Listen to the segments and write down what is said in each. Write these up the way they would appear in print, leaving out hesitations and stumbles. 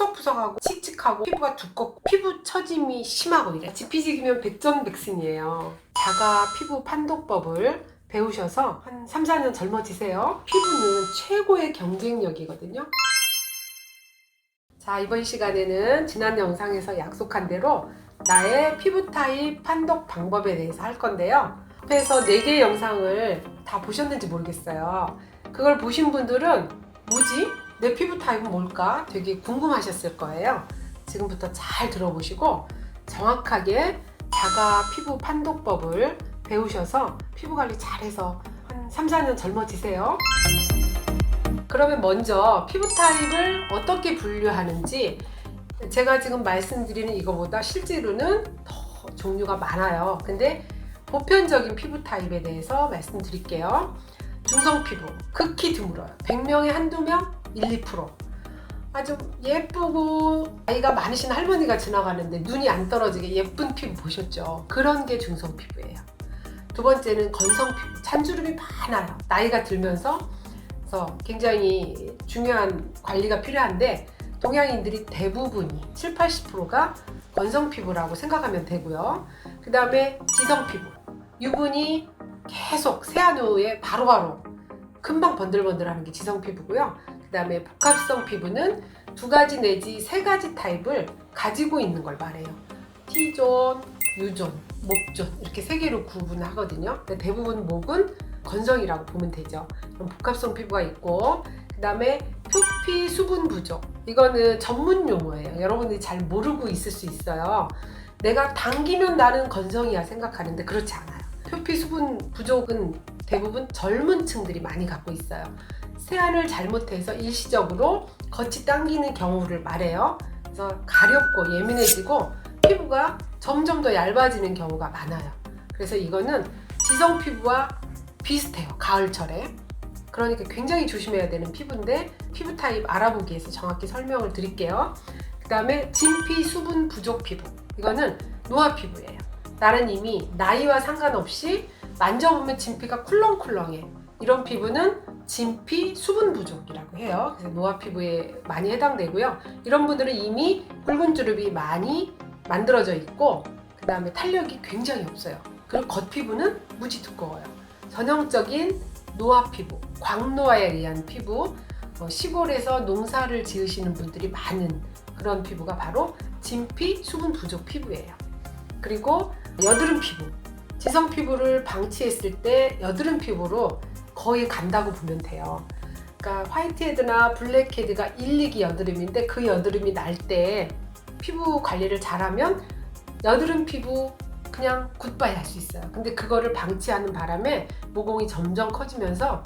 푸석푸석하고 칙칙하고 피부가 두껍고 피부 처짐이 심하고 이래. 지피지기면 백전백승이에요. 자가 피부 판독법을 배우셔서 한 3, 4년 젊어지세요. 피부는 최고의 경쟁력이거든요. 자, 이번 시간에는 지난 영상에서 약속한 대로 나의 피부 타입 판독 방법에 대해서 할 건데요. 앞에서 4개의 영상을 다 보셨는지 모르겠어요. 그걸 보신 분들은 뭐지? 내 피부 타입은 뭘까? 되게 궁금하셨을 거예요. 지금부터 잘 들어보시고 정확하게 자가 피부 판독법을 배우셔서 피부 관리 잘해서 한 3, 4년 젊어지세요. 그러면 먼저 피부 타입을 어떻게 분류하는지, 제가 지금 말씀드리는 이거보다 실제로는 더 종류가 많아요. 근데 보편적인 피부 타입에 대해서 말씀드릴게요. 중성 피부, 극히 드물어요. 100명에 한두 명? 1, 2%. 아주 예쁘고 나이가 많으신 할머니가 지나가는데 눈이 안 떨어지게 예쁜 피부 보셨죠? 그런 게 중성 피부예요. 두 번째는 건성 피부, 잔주름이 많아요. 나이가 들면서 그래서 굉장히 중요한 관리가 필요한데 동양인들이 대부분이 7, 80%가 건성 피부라고 생각하면 되고요. 그 다음에 지성 피부, 유분이 계속 세안 후에 바로바로 금방 번들번들하는 게 지성 피부고요. 그 다음에 복합성 피부는 2가지 내지 3가지 타입을 가지고 있는 걸 말해요. T존, U존, 목존 이렇게 3개로 구분하거든요. 근데 대부분 목은 건성이라고 보면 되죠. 그럼 복합성 피부가 있고, 그 다음에 표피 수분 부족, 이거는 전문 용어예요. 여러분들이 잘 모르고 있을 수 있어요. 내가 당기면 나는 건성이야 생각하는데 그렇지 않아요. 표피 수분 부족은 대부분 젊은 층들이 많이 갖고 있어요. 세안을 잘못해서 일시적으로 겉이 당기는 경우를 말해요. 그래서 가렵고 예민해지고 피부가 점점 더 얇아지는 경우가 많아요. 그래서 이거는 지성 피부와 비슷해요. 가을철에. 그러니까 굉장히 조심해야 되는 피부인데 피부 타입 알아보기 위해서 정확히 설명을 드릴게요. 그 다음에 진피 수분 부족 피부, 이거는 노화 피부예요. 나는 이미 나이와 상관없이 만져보면 진피가 쿨렁쿨렁해. 이런 피부는 진피 수분 부족이라고 해요. 그래서 노화 피부에 많이 해당되고요. 이런 분들은 이미 붉은 주름이 많이 만들어져 있고, 그 다음에 탄력이 굉장히 없어요. 그리고 겉피부는 무지 두꺼워요. 전형적인 노화 피부, 광노화에 의한 피부, 시골에서 농사를 지으시는 분들이 많은 그런 피부가 바로 진피 수분 부족 피부예요. 그리고 여드름 피부, 지성 피부를 방치했을 때 여드름 피부로 거의 간다고 보면 돼요. 그러니까 화이트헤드나 블랙헤드가 1, 2기 여드름인데 그 여드름이 날 때 피부 관리를 잘하면 여드름 피부 그냥 굿바이 할 수 있어요. 근데 그거를 방치하는 바람에 모공이 점점 커지면서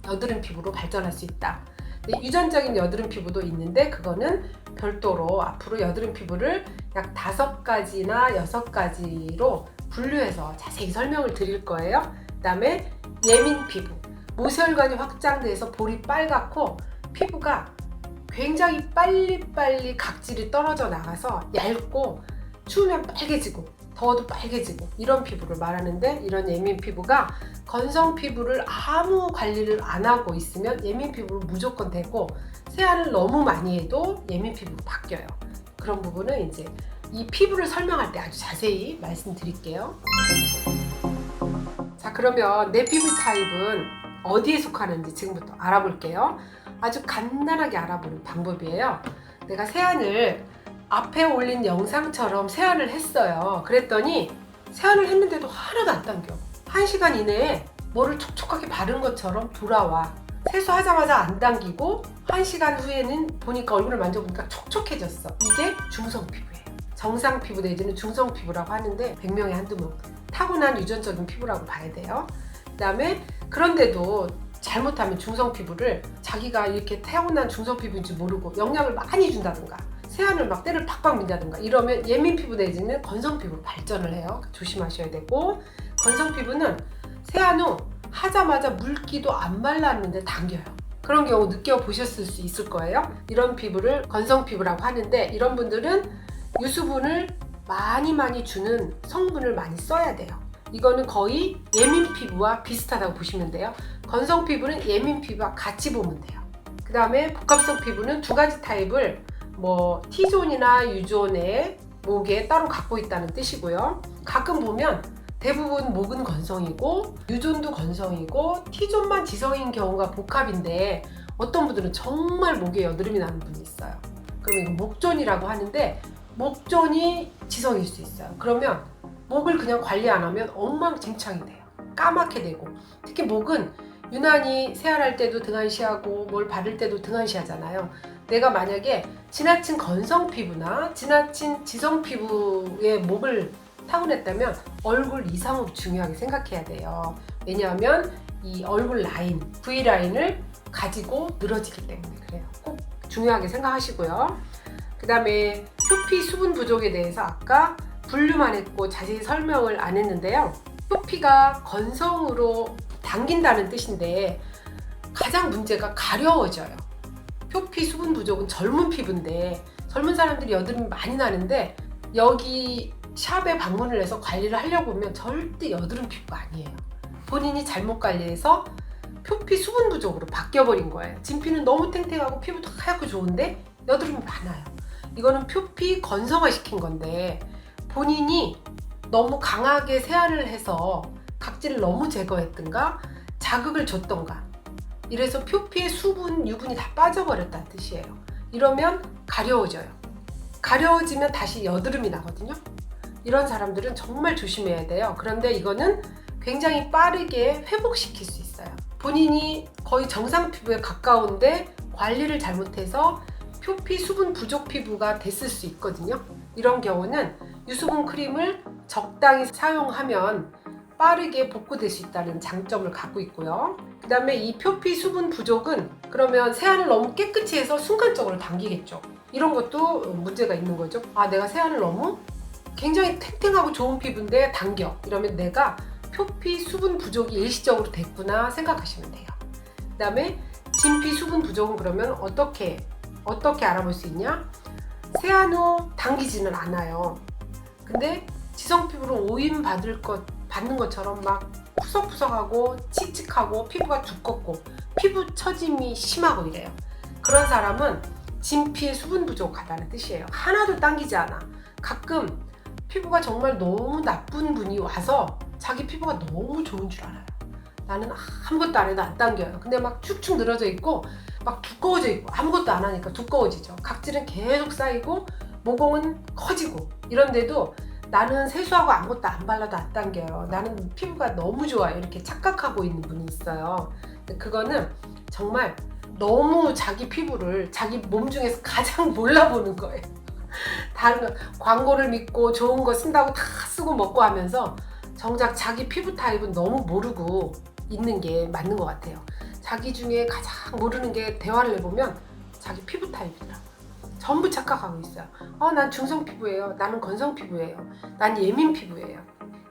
여드름 피부로 발전할 수 있다. 근데 유전적인 여드름 피부도 있는데 그거는 별도로 앞으로 여드름 피부를 약 5가지나 6가지로 분류해서 자세히 설명을 드릴 거예요. 그 다음에 예민 피부, 모세혈관이 확장돼서 볼이 빨갛고 피부가 굉장히 빨리빨리 각질이 떨어져 나가서 얇고 추우면 빨개지고 더워도 빨개지고 이런 피부를 말하는데, 이런 예민 피부가 건성 피부를 아무 관리를 안 하고 있으면 예민 피부로 무조건 되고, 세안을 너무 많이 해도 예민 피부로 바뀌어요. 그런 부분은 이제 이 피부를 설명할 때 아주 자세히 말씀드릴게요. 자, 그러면 내 피부 타입은 어디에 속하는지 지금부터 알아볼게요. 아주 간단하게 알아보는 방법이에요. 내가 세안을 앞에 올린 영상처럼 세안을 했어요. 그랬더니 세안을 했는데도 하나도 안 당겨. 1시간 이내에 뭐를 촉촉하게 바른 것처럼 돌아와. 세수하자마자 안 당기고 1시간 후에는 보니까 얼굴을 만져보니까 촉촉해졌어. 이게 중성 피부예요. 정상 피부 내지는 중성 피부라고 하는데 100명에 한두 명. 타고난 유전적인 피부라고 봐야 돼요. 그 다음에 그런데도 잘못하면 중성 피부를 자기가 이렇게 타고난 중성 피부인지 모르고 영양을 많이 준다든가 세안을 막 때를 팍팍 민다든가 이러면 예민 피부 내지는 건성 피부로 발전을 해요. 조심하셔야 되고, 건성 피부는 세안 후 하자마자 물기도 안 말랐는데 당겨요. 그런 경우 느껴보셨을 수 있을 거예요. 이런 피부를 건성 피부라고 하는데, 이런 분들은 유수분을 많이 주는 성분을 많이 써야 돼요. 이거는 거의 예민 피부와 비슷하다고 보시면 돼요. 건성 피부는 예민 피부와 같이 보면 돼요. 그 다음에 복합성 피부는 2가지 타입을 뭐 T존이나 U존의 목에 따로 갖고 있다는 뜻이고요. 가끔 보면 대부분 목은 건성이고 U존도 건성이고 T존만 지성인 경우가 복합인데 어떤 분들은 정말 목에 여드름이 나는 분이 있어요. 그러면 이거 목존이라고 하는데 목존이 지성일 수 있어요. 그러면 목을 그냥 관리 안 하면 엉망진창이 돼요. 까맣게 되고, 특히 목은 유난히 세안할 때도 등한시하고 뭘 바를 때도 등한시하잖아요. 내가 만약에 지나친 건성 피부나 지나친 지성 피부의 목을 타고냈다면 얼굴 이상으로 중요하게 생각해야 돼요. 왜냐하면 이 얼굴 라인, V라인을 가지고 늘어지기 때문에 그래요. 꼭 중요하게 생각하시고요. 그 다음에 표피 수분 부족에 대해서 아까 분류만 했고 자세히 설명을 안 했는데요. 표피가 건성으로 당긴다는 뜻인데 가장 문제가 가려워져요. 표피 수분 부족은 젊은 피부인데 젊은 사람들이 여드름이 많이 나는데 여기 샵에 방문을 해서 관리를 하려고 하면 절대 여드름 피부가 아니에요. 본인이 잘못 관리해서 표피 수분 부족으로 바뀌어버린 거예요. 진피는 너무 탱탱하고 피부도 하얗고 좋은데 여드름이 많아요. 이거는 표피 건성화 시킨 건데 본인이 너무 강하게 세안을 해서 각질을 너무 제거했든가 자극을 줬던가 이래서 표피의 수분, 유분이 다 빠져버렸다는 뜻이에요. 이러면 가려워져요. 가려워지면 다시 여드름이 나거든요. 이런 사람들은 정말 조심해야 돼요. 그런데 이거는 굉장히 빠르게 회복시킬 수 있어요. 본인이 거의 정상 피부에 가까운데 관리를 잘못해서 표피 수분 부족 피부가 됐을 수 있거든요. 이런 경우는 유수분 크림을 적당히 사용하면 빠르게 복구될 수 있다는 장점을 갖고 있고요. 그 다음에 이 표피 수분 부족은 그러면 세안을 너무 깨끗이 해서 순간적으로 당기겠죠. 이런 것도 문제가 있는 거죠. 아, 내가 세안을 너무 굉장히 탱탱하고 좋은 피부인데 당겨. 이러면 내가 표피 수분 부족이 일시적으로 됐구나 생각하시면 돼요. 그 다음에 진피 수분 부족은 그러면 어떻게 알아볼 수 있냐? 세안 후 당기지는 않아요. 근데 지성 피부로 오임 받는 것처럼 막 푸석푸석하고 칙칙하고 피부가 두껍고 피부 처짐이 심하고 이래요. 그런 사람은 진피에 수분 부족하다는 뜻이에요. 하나도 당기지 않아. 가끔 피부가 정말 너무 나쁜 분이 와서 자기 피부가 너무 좋은 줄 알아요. 나는 아무것도 안 해도 안 당겨요. 근데 막 축축 늘어져 있고 막 두꺼워져 있고 아무것도 안 하니까 두꺼워지죠. 각질은 계속 쌓이고 모공은 커지고 이런데도 나는 세수하고 아무것도 안 발라도 안 당겨요. 나는 피부가 너무 좋아요. 이렇게 착각하고 있는 분이 있어요. 그거는 정말 너무 자기 피부를 자기 몸 중에서 가장 몰라보는 거예요. 다른 광고를 믿고 좋은 거 쓴다고 다 쓰고 먹고 하면서 정작 자기 피부 타입은 너무 모르고 있는 게 맞는 것 같아요. 자기 중에 가장 모르는 게 대화를 해보면 자기 피부 타입이더라고요. 전부 착각하고 있어요. 난 중성 피부예요. 나는 건성 피부예요. 난 예민 피부예요.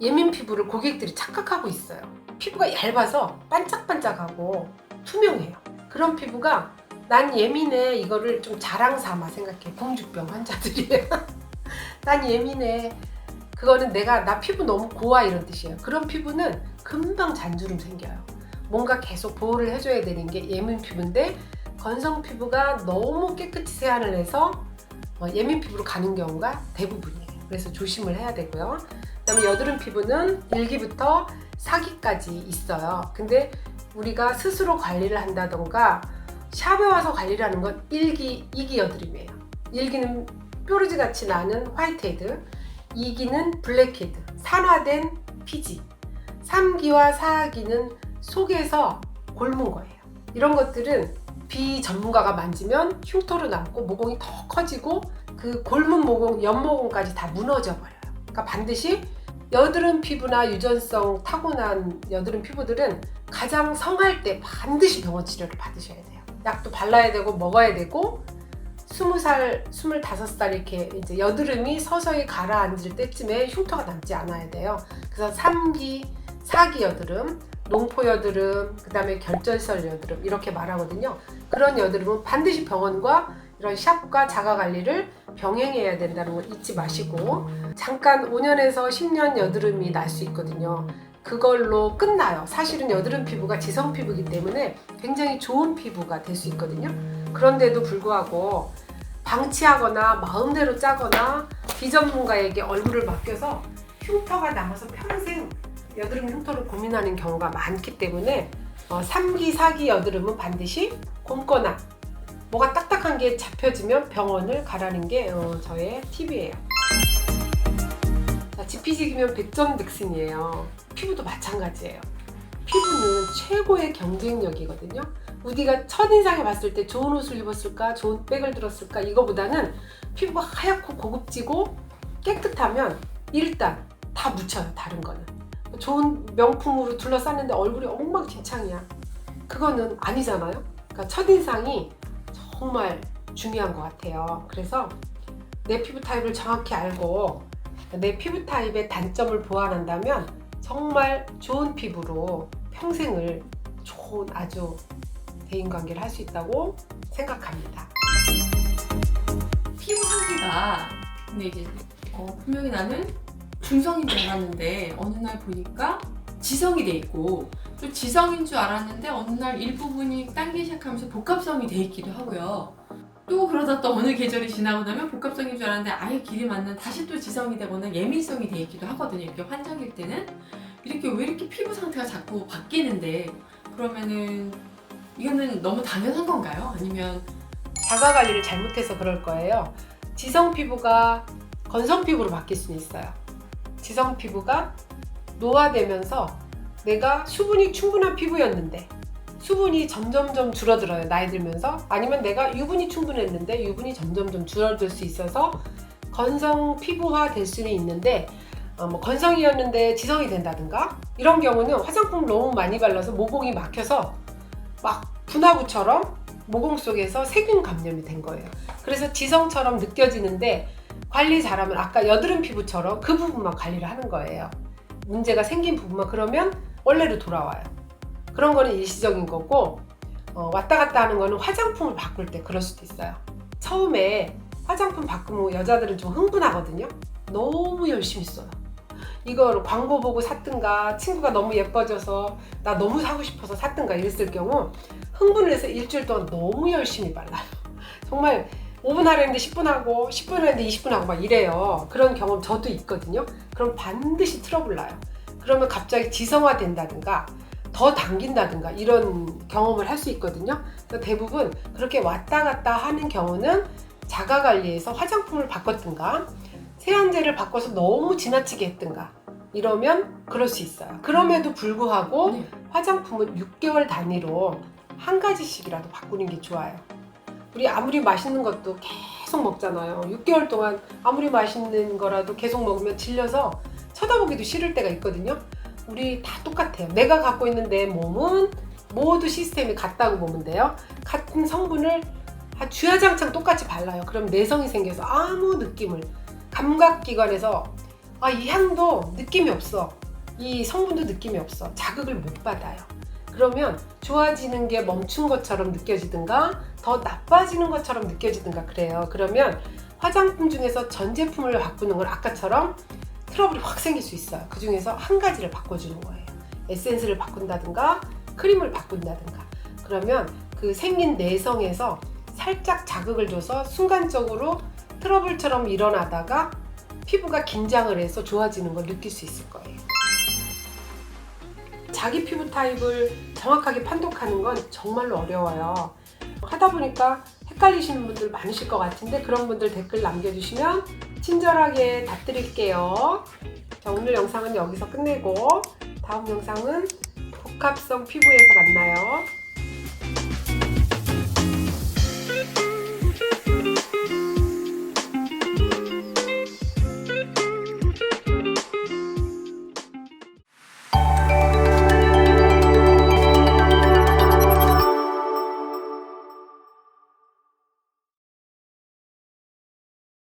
예민 피부를 고객들이 착각하고 있어요. 피부가 얇아서 반짝반짝하고 투명해요. 그런 피부가 난 예민해 이거를 좀 자랑 삼아 생각해. 공주병 환자들이에요. 난 예민해. 그거는 나 피부 너무 고와 이런 뜻이에요. 그런 피부는 금방 잔주름 생겨요. 뭔가 계속 보호를 해줘야 되는 게 예민 피부인데 건성 피부가 너무 깨끗이 세안을 해서 예민 피부로 가는 경우가 대부분이에요. 그래서 조심을 해야 되고요. 그다음에 여드름 피부는 1기부터 4기까지 있어요. 근데 우리가 스스로 관리를 한다던가 샵에 와서 관리를 하는 건 1기, 2기 여드름이에요. 1기는 뾰루지 같이 나는 화이트헤드, 2기는 블랙헤드, 산화된 피지, 3기와 4기는 속에서 곪은 거예요. 이런 것들은 비전문가가 만지면 흉터로 남고 모공이 더 커지고 그 곪은 모공, 옆모공까지 다 무너져 버려요. 그러니까 반드시 여드름 피부나 유전성 타고난 여드름 피부들은 가장 성할 때 반드시 병원 치료를 받으셔야 돼요. 약도 발라야 되고 먹어야 되고 20살, 25살 이렇게 이제 여드름이 서서히 가라앉을 때쯤에 흉터가 남지 않아야 돼요. 그래서 3기, 4기 여드름, 농포 여드름, 그 다음에 결절설 여드름 이렇게 말하거든요. 그런 여드름은 반드시 병원과 이런 샵과 자가관리를 병행해야 된다는 걸 잊지 마시고 잠깐 5년에서 10년 여드름이 날 수 있거든요. 그걸로 끝나요. 사실은 여드름 피부가 지성 피부이기 때문에 굉장히 좋은 피부가 될 수 있거든요. 그런데도 불구하고 방치하거나 마음대로 짜거나 비전문가에게 얼굴을 맡겨서 흉터가 남아서 평생 여드름 흉터를 고민하는 경우가 많기 때문에 3기, 4기 여드름은 반드시 곰거나 뭐가 딱딱한 게 잡혀지면 병원을 가라는 게 저의 팁이에요. 자, 지피지기면 백전백승이에요. 피부도 마찬가지예요. 피부는 최고의 경쟁력이거든요. 우리가 첫인상에 봤을 때 좋은 옷을 입었을까, 좋은 백을 들었을까 이거보다는 피부가 하얗고 고급지고 깨끗하면 일단 다 묻혀요. 다른 거는 좋은 명품으로 둘러쌌는데 얼굴이 엉망진창이야, 그거는 아니잖아요. 그러니까 첫인상이 정말 중요한 것 같아요. 그래서 내 피부 타입을 정확히 알고 내 피부 타입의 단점을 보완한다면 정말 좋은 피부로 평생을 좋은 아주 대인관계를 할 수 있다고 생각합니다. 피부 상태가 근데 이제 분명히 나는 중성인 줄 알았는데 어느 날 보니까 지성이 돼 있고, 또 지성인 줄 알았는데 어느 날 일부분이 당기기 시작하면서 복합성이 돼 있기도 하고요. 또 그러다 또 어느 계절이 지나고 나면 복합성인 줄 알았는데 아예 길이 맞는 다시 또 지성이 되거나 예민성이 돼 있기도 하거든요. 이렇게 환절기일 때는 이렇게 왜 이렇게 피부 상태가 자꾸 바뀌는데, 그러면은 이거는 너무 당연한 건가요? 아니면 자가 관리를 잘못해서 그럴 거예요. 지성 피부가 건성 피부로 바뀔 수는 있어요. 지성 피부가 노화되면서 내가 수분이 충분한 피부였는데 수분이 점점점 줄어들어요, 나이 들면서. 아니면 내가 유분이 충분했는데 유분이 점점점 줄어들 수 있어서 건성 피부화 될 수는 있는데 뭐 건성이었는데 지성이 된다든가 이런 경우는 화장품을 너무 많이 발라서 모공이 막혀서 막 분화구처럼 모공 속에서 세균 감염이 된 거예요. 그래서 지성처럼 느껴지는데 관리 잘하면 아까 여드름 피부처럼 그 부분만 관리를 하는 거예요. 문제가 생긴 부분만. 그러면 원래로 돌아와요. 그런 거는 일시적인 거고, 왔다 갔다 하는 거는 화장품을 바꿀 때 그럴 수도 있어요. 처음에 화장품 바꾸면 여자들은 좀 흥분하거든요. 너무 열심히 써요. 이걸 광고 보고 샀든가 친구가 너무 예뻐져서 나 너무 사고 싶어서 샀든가 이랬을 경우 흥분을 해서 일주일 동안 너무 열심히 발라요. 정말 5분 하려는데 10분 하고 10분 하려는데 20분 하고 막 이래요. 그런 경험 저도 있거든요. 그럼 반드시 트러블 나요. 그러면 갑자기 지성화 된다든가 더 당긴다든가 이런 경험을 할 수 있거든요. 그래서 대부분 그렇게 왔다 갔다 하는 경우는 자가관리에서 화장품을 바꿨든가 세안제를 바꿔서 너무 지나치게 했든가 이러면 그럴 수 있어요. 그럼에도 불구하고 네. 화장품은 6개월 단위로 한 가지씩이라도 바꾸는 게 좋아요. 우리 아무리 맛있는 것도 계속 먹잖아요. 6개월 동안 아무리 맛있는 거라도 계속 먹으면 질려서 쳐다보기도 싫을 때가 있거든요. 우리 다 똑같아요. 내가 갖고 있는 내 몸은 모두 시스템이 같다고 보면 돼요. 같은 성분을 주야장창 똑같이 발라요. 그럼 내성이 생겨서 아무 느낌을, 감각기관에서 이 향도 느낌이 없어, 이 성분도 느낌이 없어, 자극을 못 받아요. 그러면 좋아지는 게 멈춘 것처럼 느껴지든가 더 나빠지는 것처럼 느껴지든가 그래요. 그러면 화장품 중에서 전 제품을 바꾸는 건 아까처럼 트러블이 확 생길 수 있어요. 그 중에서 한 가지를 바꿔주는 거예요. 에센스를 바꾼다든가 크림을 바꾼다든가. 그러면 그 생긴 내성에서 살짝 자극을 줘서 순간적으로 트러블처럼 일어나다가 피부가 긴장을 해서 좋아지는 걸 느낄 수 있을 거예요. 자기 피부 타입을 정확하게 판독하는 건 정말로 어려워요. 하다 보니까 헷갈리시는 분들 많으실 것 같은데 그런 분들 댓글 남겨주시면 친절하게 답드릴게요. 자, 오늘 영상은 여기서 끝내고 다음 영상은 복합성 피부에서 만나요.